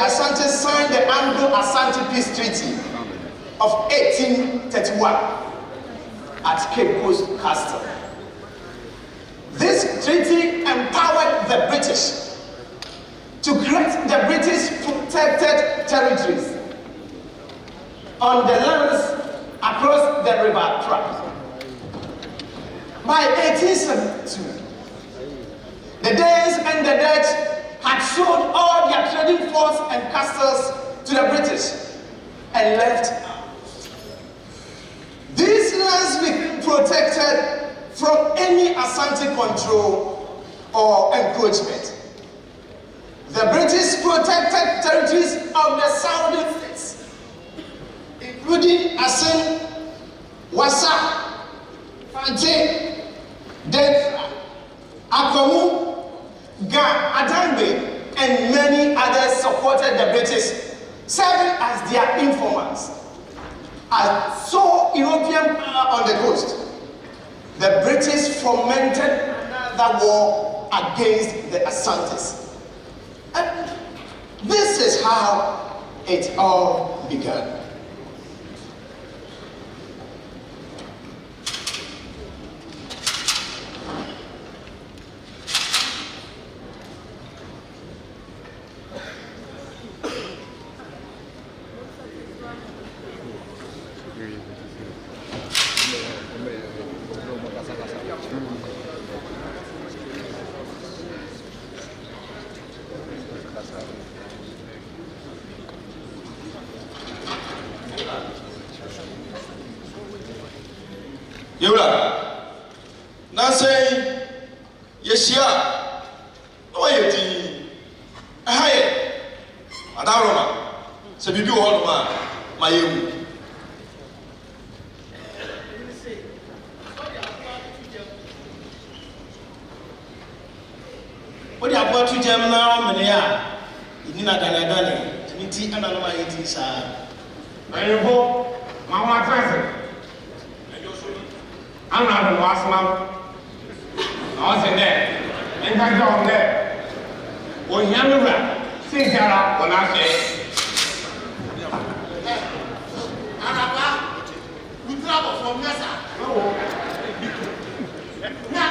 Asante signed the Anglo-Asante Peace Treaty of 1831 at Cape Coast Castle. This treaty empowered the British to create the British protected territories on the lands across the River Trap. By 1872, the Danes and the Dutch had sold all their trading forts and castles to the British and left. These lands became protected from any Asante control or encroachment. The British protected territories of the southern states, including Asin, Wasa, Fante, Denfra, Akomu, Ga, Adangbe, and many others supported the British, serving as their informants. As saw European power on the coast, the British fomented another war against the Asantes. And this is how it all began. Yola, now say, yes, yeah, no, I did. Hi, Adaroma, so you do all my you. What do you have to jam now, Mania? You did not done to me, tea and another 18, sir. I know, Mamma Transit. I'm not the last one. I was in there. In fact, I'm there. When you have a rap, sing that up when I say. Anaba, we travel from Nessa. Now,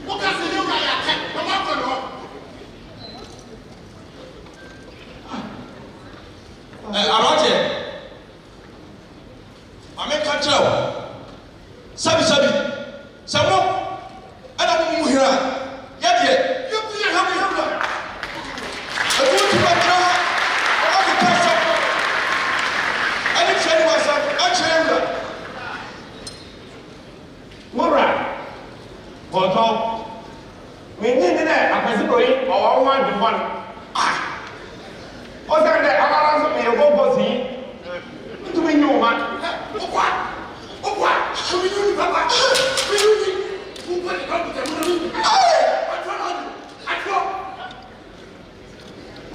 what does the new guy have? Come on, Arote, I make control. Sabi, Samo, and I'm here. Yet, you have me. I go to my car, I the person. I didn't tell myself, I chamber. Mura, Poto, we need that. I can see or I want to one. Ah, what's that? I want to be a go to be new man. What? What? So we do Papa. We do who put it up to the I thought.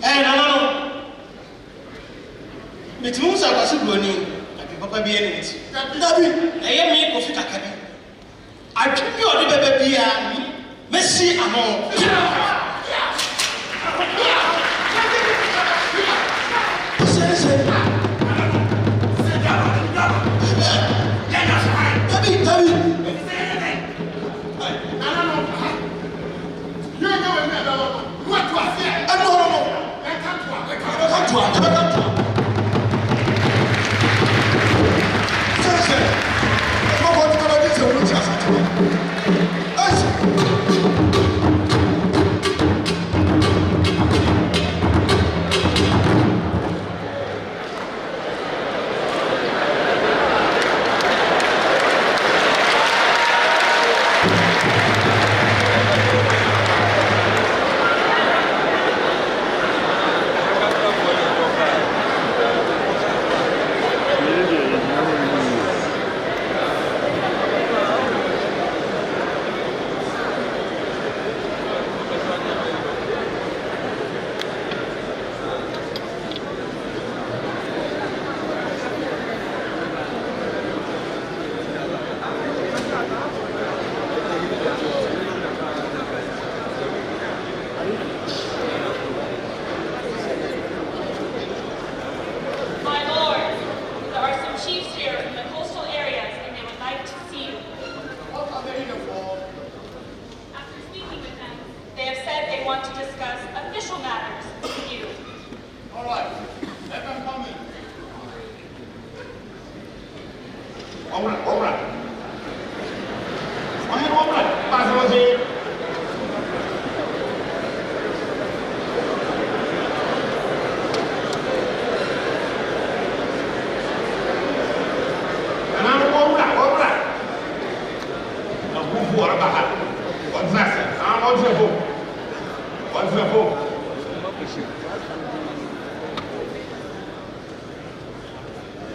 And no. It moves out as a burning. I can Papa be in it. David, I am me coffee cakabi. I keep you on the baby and Messi among.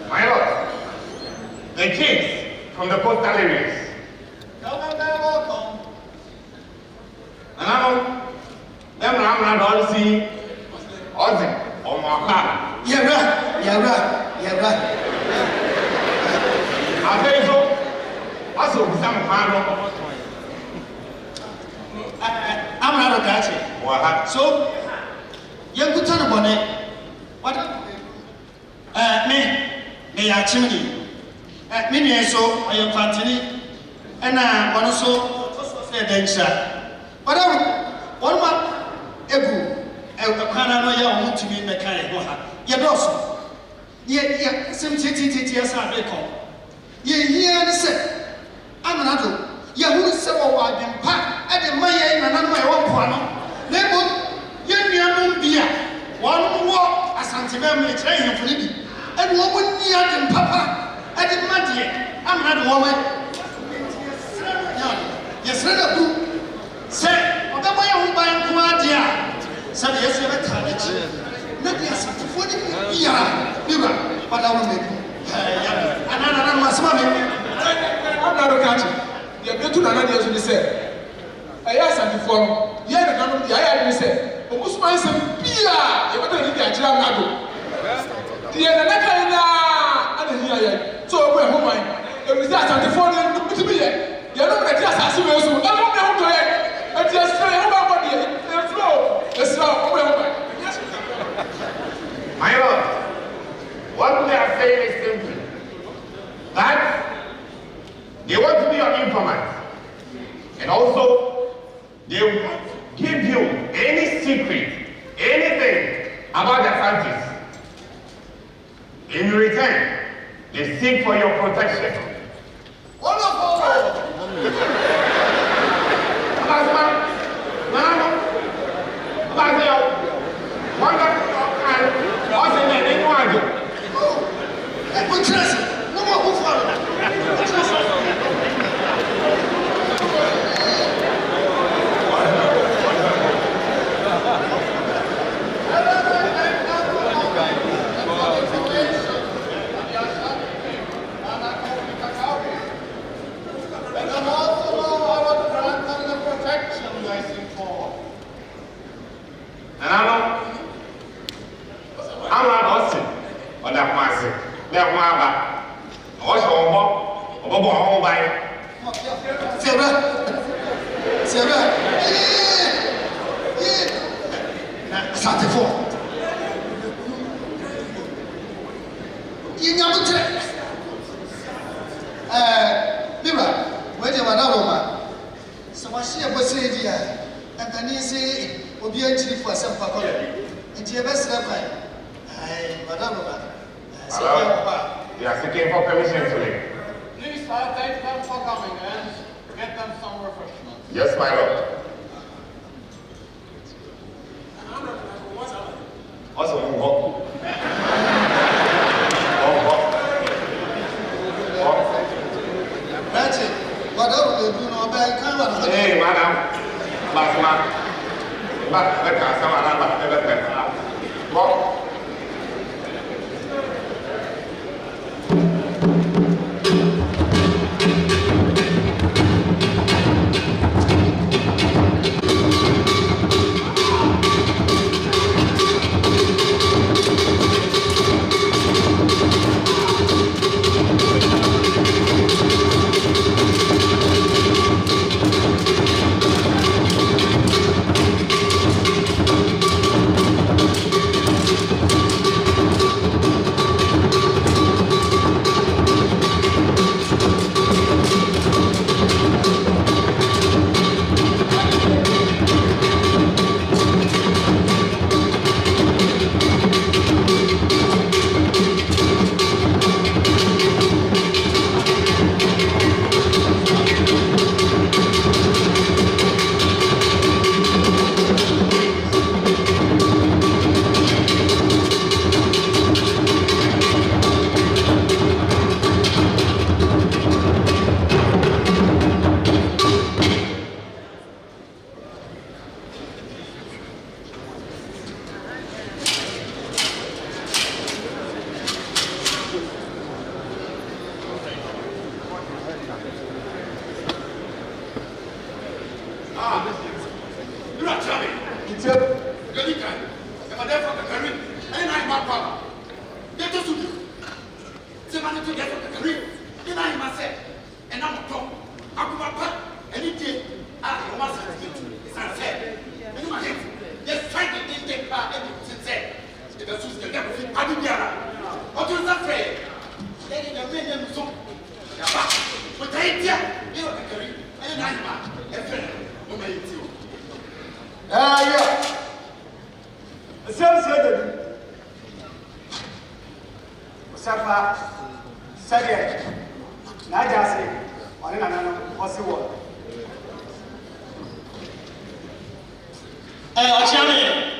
My lord, the kings from the coastal areas. Welcome. And now, them Ramran all see Ozzy or Maka. Yeah, right. I say so. Also, some Pano. I'm not a catcher. What? So, you could turn upon it. What? Me are chimney. Me, so I am Fantini. And one also said, but one month, Ebu, a Cananoya want to be in the kind of Yet also, yet, some TTTS are recall. Ye hear the set. I'm not. You who say, oh, I've been packed at the Maya and my own piano. Never, young beer. One more Asante may train for Libby. And woman near them, Papa. I did not yet. I'm not a woman. Yes, let her do. Say, what am I own by Kumadia? Said, yes, you have a carriage. Maybe a sort of 40 beer, but I will make another must mommy. I'm not a catcher. You're going to another year to say. I asked him before. Yeah, the none of the I said. But most man said, Pia, you're going to need a child. The other night, I didn't hear you. So we're home. It was that on the phone to be here. You're not going to just ask me. I don't know to it. I just say, how about it? It's slow. My lord, what we are saying is simply that they want to be your informant. And also, they won't give you any secret, anything about their countries. In return, they seek for your protection. Wonderful! No more who follow that. Asante for. You never check. Mira, where you are now, so I see a passage here, and then you say, will be a chief for some color. And you best reply. Madame, you are seeking for permission today. Please thank them for coming and get them some refreshments. Yes, my lord. Also, hey, madam, You're not telling me. It's a Good guy. If I there for the career, and I'm my problem. Get us to do. Say, man, to get for the career. Then I myself. And I'm a top. I'm my part. Anything. I want to get to. It's unfair. And my head. Just try to take part and say. Because who's the devil? I didn't get her. What was that fair? Then in the million so. But I did. You know the career. And I'm a friend. No matter you. yeah. The same said Safa Sagrenti Najasi on an possible. Achame.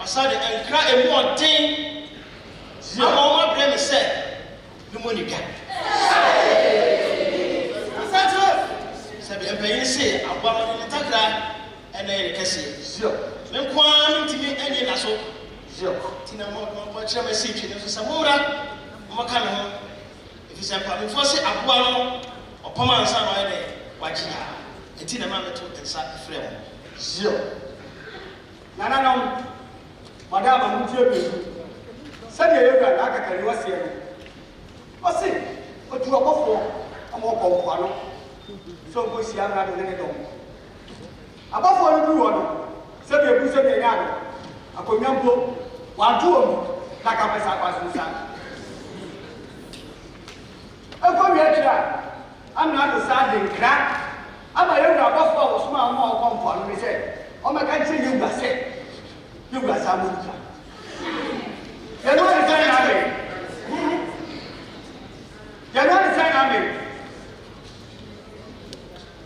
Asante enkra emu odin ama o ma bre me se no money ga Asante sabi empanyin se agba no ne takra ene ye kese me kwa ntimi enye na so tina mo kira me se twi ne so samura mo ka ne ho efi se pa me fo se agba no opoma ansa no ene wajia enti na ma meto nsa frɛ mo Nana madama mutie bezu sɛdeɛ yɛwura na akakari waseɛ no ɔse ɔtu ɔkɔfoɔ ama ɔkɔ nkwa no sɛ ɔkɔhyia mmara no ne ne dɔm abɔfoɔ no duru hɔ no sɛdeɛ bu sɛdeɛ nyɛ ano akonnwa mpo wanto wɔ mu na ka pɛsɛ akwasensa ɛkɔ wie akyiri a amena ado saa de nkra ama yɛwura abɔfoɔ a wɔsoma a ɔma ɔkɔ nkwa no ne sɛ ɔmɛka nkyerɛ yɛwura sɛ yɛwura saa mɔnika January sign ame. January sign ame.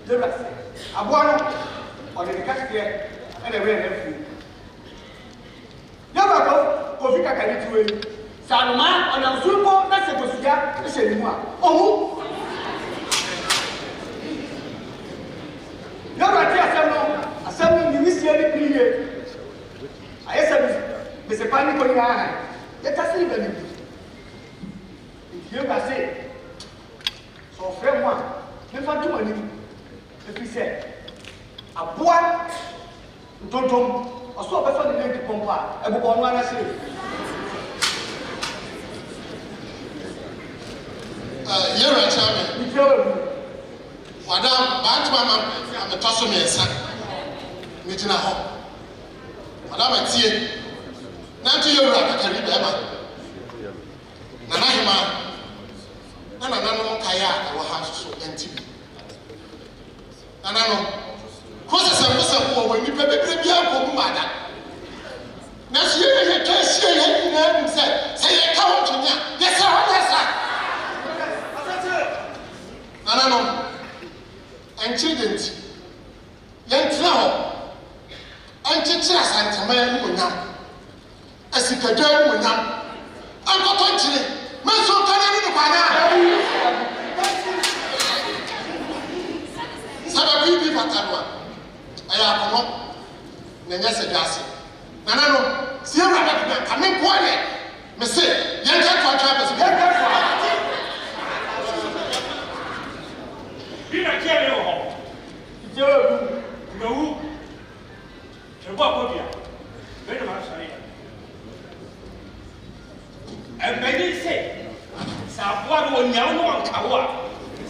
Debra say, Abuano, or the casket, and a real nephew. Never go, Kofika can eat away. Salma, on a super, that's a Kosia, the same one. Oh, never tell someone, you miss any period. I said, Mr. Panic on your eye. Let us leave them. If you ever say, so friend one, never do anything. If we say, a boy, don't or so before the name to Pompa, a book on one I say. You're a charming. Madame, Batman, I'm a toss of me, son. Meeting a home. Madame, I see it. Nanti yura kakari bema nana hima na no kaya e wo ha so enti nana no kosa ko wo ni pepe bia ko mu mada na sie ye ka sie ye na mu se ye ka wo tunya ye se ho na sa nana no incident yentra ho anti tira santama mu nyam asikadwa mu nyam ankoto nkyire menso kanani ɛyɛ akɔmɔ na nyɛ sɛ dwase nana no sie wura bɛ kuma kame nkoa yɛ me se yɛn ka to atwa bɛ se yɛn ka to bi na kia ne wɔ hɔ jewu mewu ebo akobia bɛ na ma sɔre ɛbɛni sɛ saboa no onyawo no wankawo a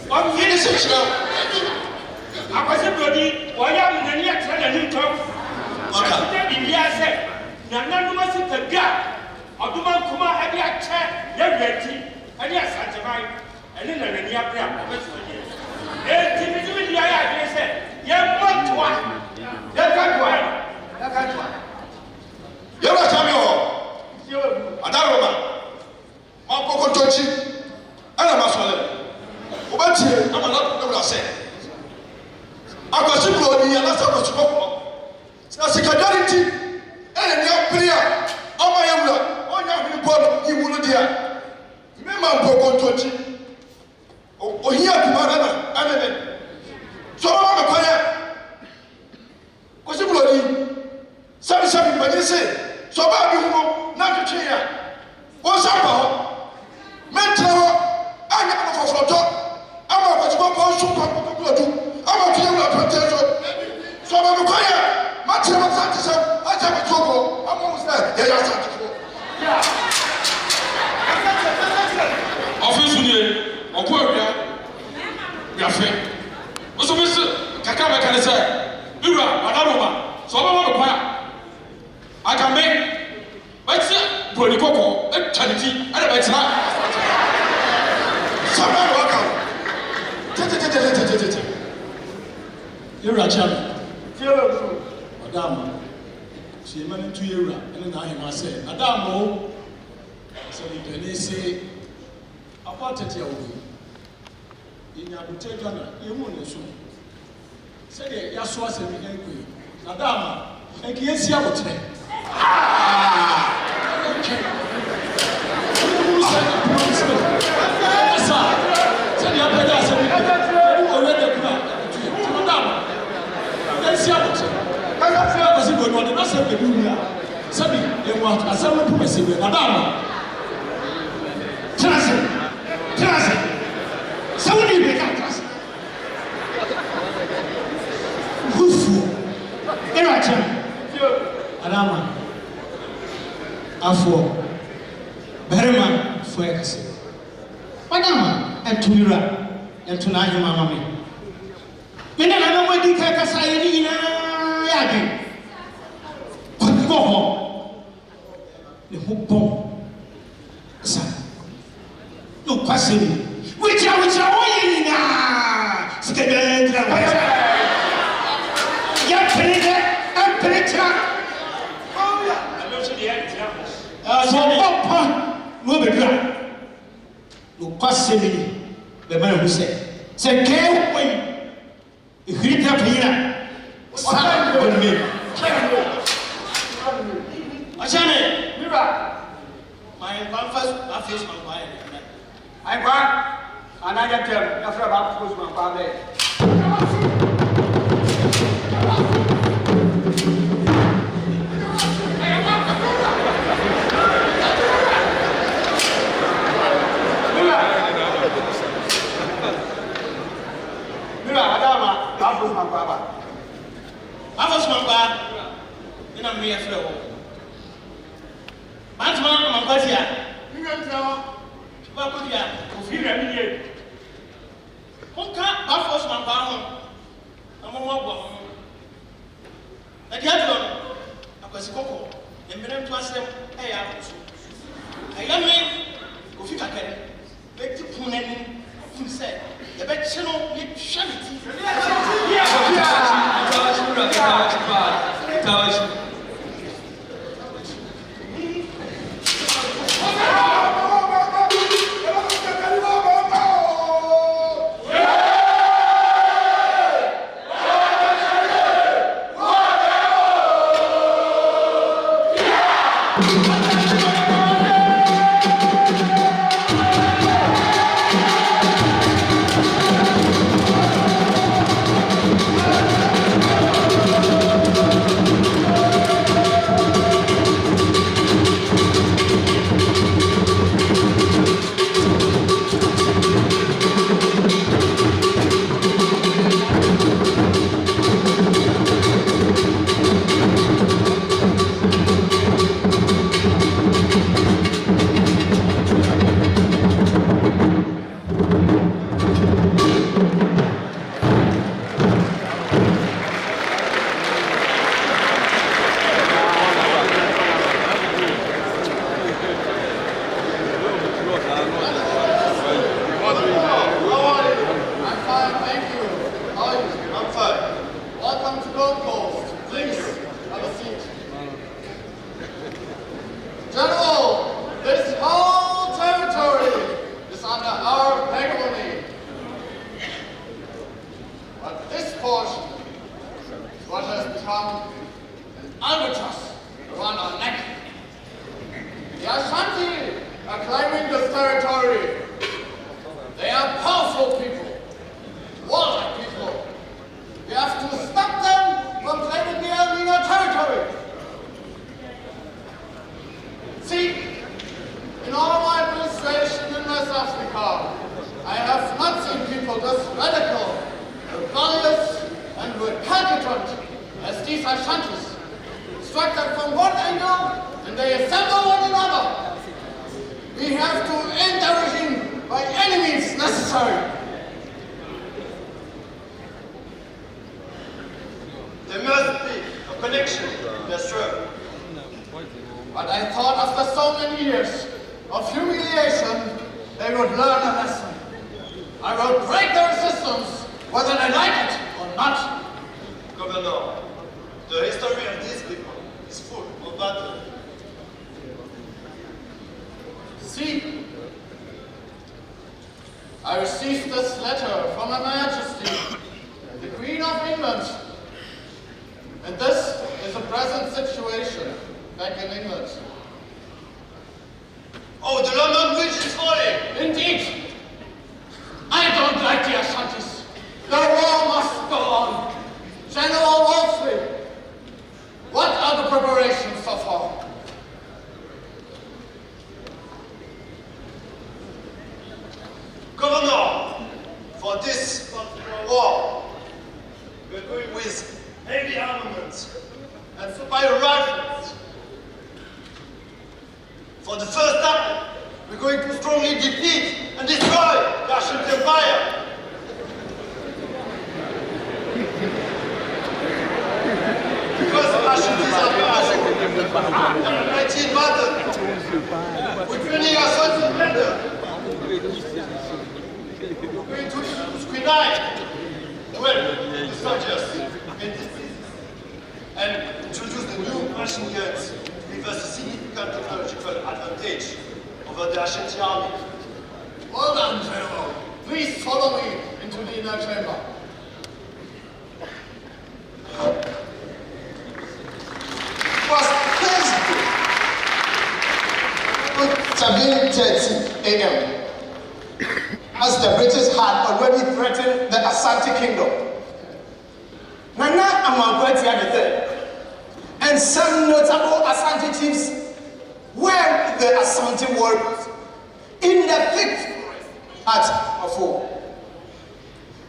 ɔmfi ne sɛ kyerɛ akwasi brodi wɔyɛ amunani akyerɛ n'anim tɔm ɔsɛ biribiara sɛ nananom asika ga ɔdoma nkoma ɛde akyɛ yɛwurati ɛne asanteman ɛne nanani abere a ɔbɛsi ɔnyɛ eti mi di ayɛ adwene sɛ yɛmmɔ toa yɛka toa yɛwura kyɛ me hɔ adaroma ɔkɔkɔtɔkyi ɛna masɔle wobɛtie ama na wura sɛ akwasi broni anasɛ akwasi kɔkɔ na sikadware nti ɛna ne apere a ɔma yɛwura ɔnyɛ ahwene bɔ no yiwu no deɛ mema mpɔkɔtɔkyi ohia kuma na ɛnene so ɔma mekɔyɛ kwasi broni sɛbisɛbi mpagye se sɛ ɔbaa bi hu no na twetwe a wɔnsa pa hɔ mɛntena hɔ anya no fɔfɔrɔtɔ ama akwasi kɔkɔ nso kɔkɔkɔkɔdu ama to yɛwura pɛntɛ so ɔma mekɔyɛ makyerɛ ma sante sɛ akyɛ me tɔkɔ ama wo sɛ yɛyɛ asantefoɔ ɔfe so nie ɔkɔ awia wiafɛ woso me se kakra bɛka ne sɛ mewura adaroma sɛ ɔbɛma me kwa a aka me bɛte buroni kɔkɔ atwa ne ti ɛne bɛtena sɛmɛ ne waka tetetetetetetete yɛwura kyɛ me ɔdaama sɛ yɛma no nto yɛwura ɛne n'ahema sɛ adaama o sɛ nipani se akɔ atete a wɔwɔ yɛnya abotɛ dwana yɛmu ne so sɛdeɛ yɛaso asɛm yi ɛnkɔ yi adaama ɛnka yɛsi abotire sɛdeɛ apɛgya asɛm yi ɔwɛ da kuna ɛtoyɛ adaama yɛsi abotire kasi bɔ ni ɔde n'asɛm bɛ bi wia sɛbi ɛmu asɛm no pɔmɛ sɛ wia adaama tenase sɛwo ni ibe ka tenase hufuo ɛna akyɛm adama afoɔ bɛrima foɔ yɛ kɛse adama ɛntumira ɛntu n'ahema ama me me ne nana mo adi ka kasa yɛ ne nyinaa yɛ ade kɔkɔ hɔ ne ho bɔn sa no kwasɛm which wɔyɛ nyinaa sika bɛɛ ntira wɔyɛ yɛpere dɛ ɛmpere kyira sɛ ɔpɔ na ɔbɛdura no kwasɛm ni bɛma ne ho sɛ kɛɛ wɔ yi ehwiri tira panyina sa ɔnome ɔkyɛne Mira, my breakfast is my wife. I go and I get them after about to my father. Mira, Adama, that was my father. I was my father. Then I'm here for the war. Man's man, my buddy. You don't know. What could you have? ofiri ɛmi yɛ Wonka bafos man ba ho. Amo mo abo ho. Na dia do no. Akwasi kokɔ. Emberem to asɛm ɛyɛ akoso. Ɛyɛ me ofi kakere. Bɛti punani. Fun sɛ yɛbɛkye no yɛhwɛ ne ti. General, this whole territory is under our hegemony. But this portion is what has become an albatross around our neck. The Asante are claiming this territory. They are powerful people, warlike people. We have to stop them from claiming the El Nino territory. See, in all my administration in West Africa, I have not seen people this radical, rebellious, and recalcitrant as these Ashantis. Strike them from one angle, and they assemble one another. We have to end the regime by any means necessary. There must be a connection in the struggle. But I thought after so many years of humiliation, they would learn a lesson. I will break their resistance, whether they like it or not. Governor, the history of these people is full of battle. See, I received this letter from Her Majesty, the Queen of England. And this is the present situation back in England. Oh, the London Bridge is falling! Indeed, I don't like the Ashantis. The war must go on. General Wolseley, what are the preparations so far? Governor, for this particular war, we're going with heavy armaments and superior rifles. For the first time, we're going to strongly defeat and destroy the Ashanti Empire. Because the Ashantis are powerful. In the 19th battle, with many Ashanti commander, we're going to squinize 12 soldiers in this season and introduce the new machine guns to give us a significant technological advantage over the Ashanti army. Well done, General. Please follow me into the inner chamber. It was Thursday, 7:30 a.m. as the British had already threatened the Asante Kingdom. Nana Amankweti III and some notable Asante chiefs were the Asante warriors in the thick forest at Afo.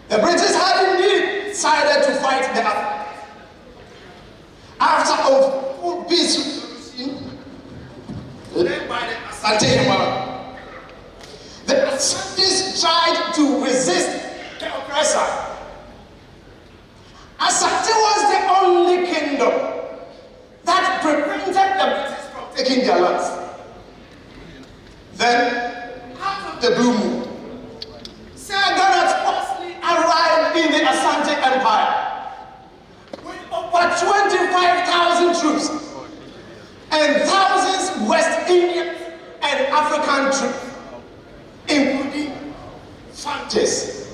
The British had indeed decided to fight the Asante. After a full peace resolution led by the Asante War, the Asantes tried to resist the oppressor. Asante was the only kingdom that prevented the British from taking their lands. Then, out of the blue moon, Sir Gareth Worsley arrived in the Asante Empire with over 25,000 troops and thousands West Indian and African troops, including Fantes,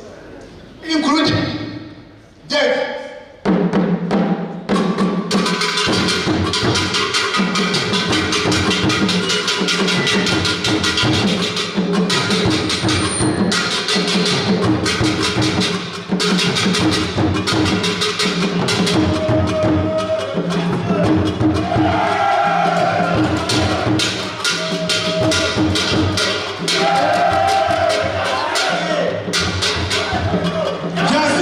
including David. Just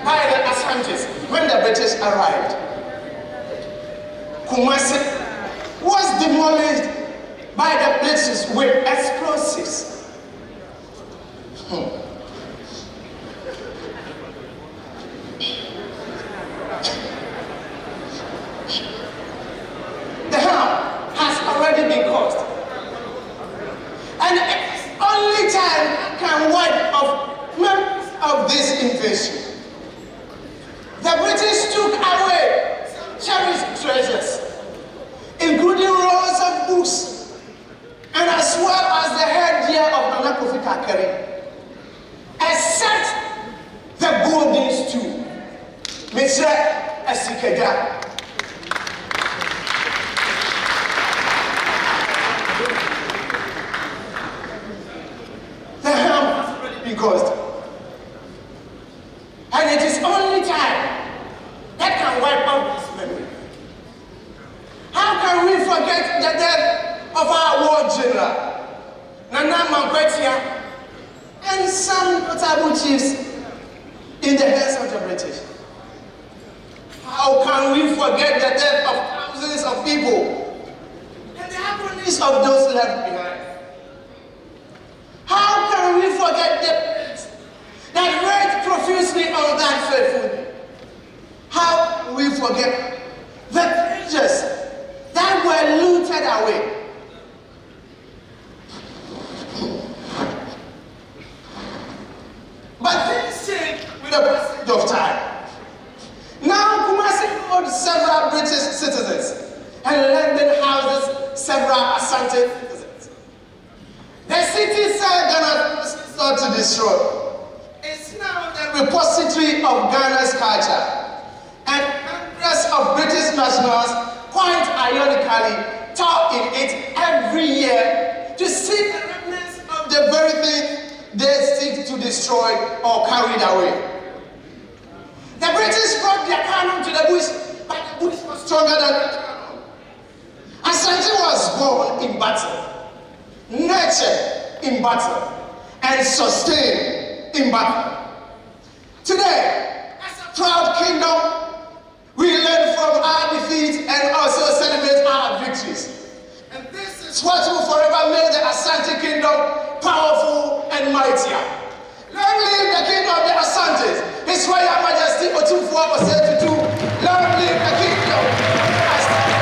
by the Asantes when the British arrived. Kumasi was demolished by the British with explosives. The harm has already been caused. And it's only time can wipe off members of this invasion. The British took away cherished treasures, including rolls of books, and as well as the headgear of Nana Kofi Kakeri, except the golden stool, Mr. Esikeda. The harm has already been caused. And it is only time that can wipe out this memory. How can we forget the death of our war general, Nana Mankwetia, and some notable chiefs in the hands of the British? How can we forget the death of thousands of people and the agonies of those left behind? How can we forget the plagues that rained profusely on that faithful day? How can we forget the treasures that were looted away? But things change with the passage of time. Now Kumasi holds several British citizens and London houses several Asante citizens. The city Ghana sought to destroy is now the repository of Ghana's culture, and hundreds of British nationals, quite ironically, tour in it every year to see the remnants of the very thing they seek to destroy or carry away. The British brought their cannon to the bush, but the bush was stronger than the cannon. Asante was born in battle, nurtured in battle, and sustained in battle. Today, as a proud kingdom, we learn from our defeats and also celebrate our victories. And this is what will forever make the Asante kingdom powerful and mightier. Long live the king of the Asantes, His Royal Majesty Otumfuo was said to do. Long live the kingdom of the Asante.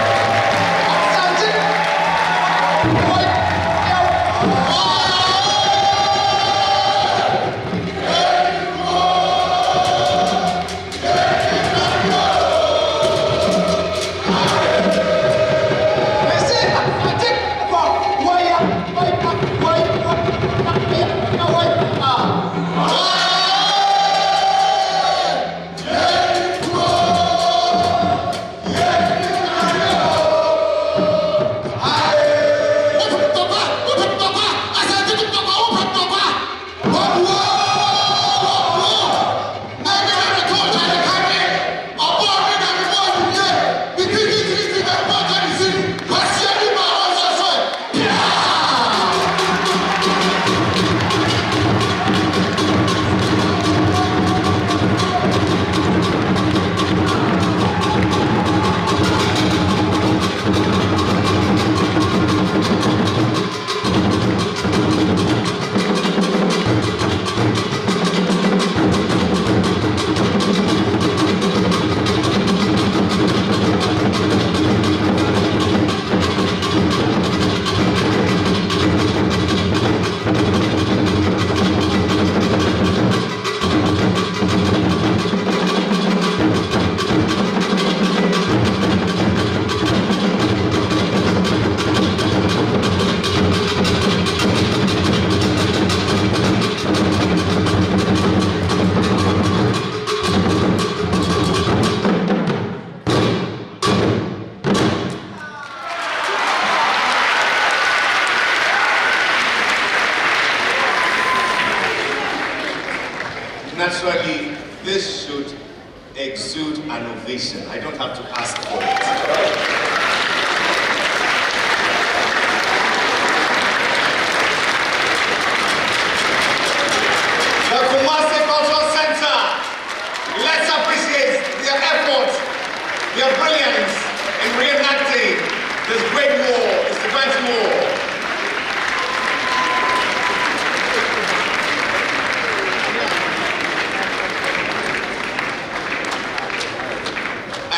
Naturally, this should exude an ovation. I don't have to ask for it. The Kumasi Cultural Center. Let's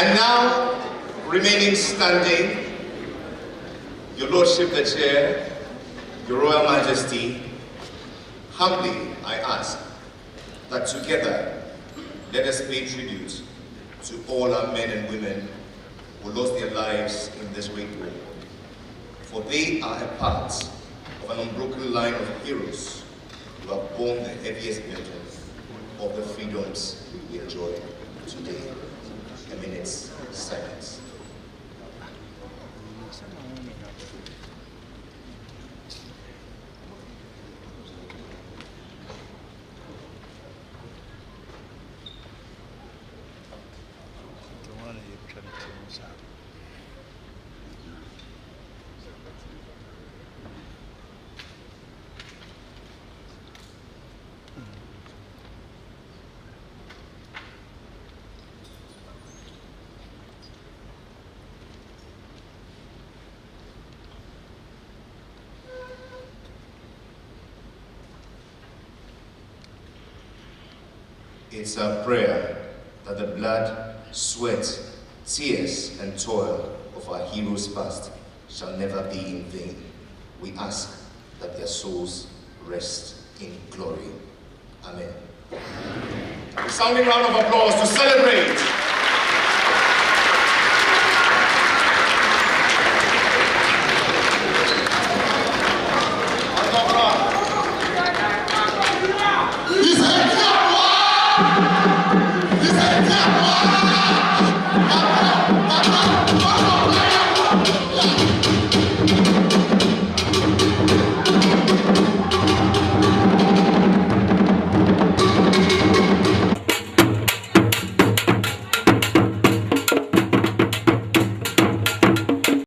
And now, remaining standing, Your Lordship the Chair, Your Royal Majesty, humbly I ask that together let us pay tribute to all our men and women who lost their lives in this great war. For they are a part of an unbroken line of heroes who have borne the heaviest burden of the freedoms we enjoy today. A minute's silence. It's our prayer that the blood, sweat, tears, and toil of our heroes past shall never be in vain. We ask that their souls rest in glory. Amen. A sounding round of applause to celebrate